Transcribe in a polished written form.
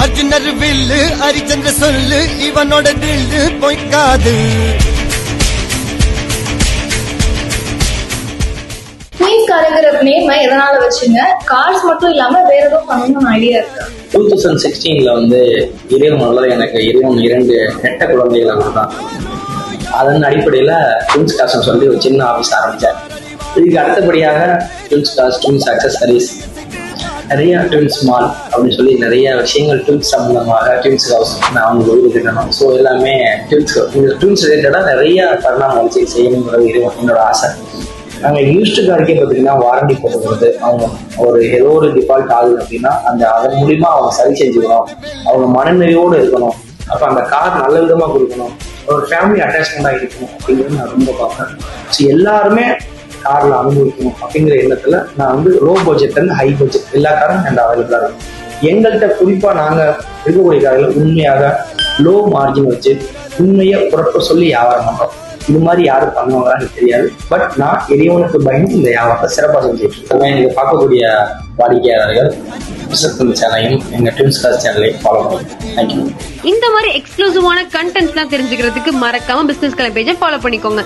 அர்ஜுனர் வில்லு ஹரிச்சந்திர சொல்லு இவனோட தில்லு பொய்க்காது. குயின்ஸ்காரங்கிற நேம் எதனால வச்சுங்க? கார்ஸ் மட்டும் இல்லாம வேற எதுவும் பண்ணணும்னு ஐடியா இருக்கு? 2016 இறைவன் எனக்கு 2 நெட்ட குழந்தைகளை கொடுத்தான். அதன் அடிப்படையில ட்வின்ஸ் காஸ்ட்னு சொல்லி ஒரு சின்ன ஆஃபீஸ் ஆரம்பித்தேன். இதுக்கு அடுத்தபடியாக ட்வின்ஸ் காஸ்ட், ட்வின்ஸ் அக்சசரிஸ், நிறைய ட்வின்ஸ் மால் அப்படின்னு சொல்லி நிறைய விஷயங்கள் ட்வின்ஸ் சம்பந்தமாக ட்வின்ஸ் ஹவுஸ் நான் அவங்க இருக்கணும். ஸோ எல்லாமே ட்வின்ஸ் ரிலேட்டடாக நிறைய பரிணாம வளர்ச்சி செய்யணுங்கிறது என்னோட ஆசை. நாங்கள் யூஸ்டு காருக்கே பார்த்தீங்கன்னா வாரண்டி போட்டுக்கிறது. அவங்க ஏதோ ஒரு டிஃபால்ட் ஆகுது அப்படின்னா அதன் மூலிமா அவங்க சரி செஞ்சுக்கணும், அவங்க மனநிறைவோடு இருக்கணும். அப்போ அந்த கார் நல்ல விதமாக கொடுக்கணும், ஒரு ஃபேமிலி அட்டாச்மெண்டாக இருக்கணும் அப்படிங்கிறது நான் ரொம்ப பார்ப்பேன். ஸோ எல்லாருமே காரில் அனுபவிக்கணும் அப்படிங்கிற எண்ணத்தில் நான் லோ பட்ஜெட்லேருந்து ஹை பட்ஜெட் எல்லா காரும் எங்கள் அவைலபிளாக இருக்கும். எங்கள்கிட்ட குறிப்பாக நாங்கள் இருக்கக்கூடிய காரில் உண்மையாக லோ மார்ஜின் வச்சு உண்மையை புறப்ப சொல்லி வியாபாரம் பண்ணுறோம். இது மாதிரி யாரும் பண்ணுவாங்கன்னு எனக்கு தெரியாது. பட் நான் இறைவனுக்கு பயந்து இந்த வியாபாரத்தை சிறப்பாக செஞ்சுட்டு இருக்கேன். இங்கே பார்க்கக்கூடிய வாடிக்கையாளர்கள் சேனலையும் எங்க ட்வின்ஸ் காஸ்ட் சேனலையும் ஃபாலோ பண்ணுங்க. தேங்க்யூ. இந்த மாதிரி எக்ஸ்க்ளூசிவான கண்டென்ட்ஸ்லாம் தெரிஞ்சுக்கிறதுக்கு மறக்காம பிசினஸ் கலை பேஜை ஃபாலோ பண்ணிக்கோங்க.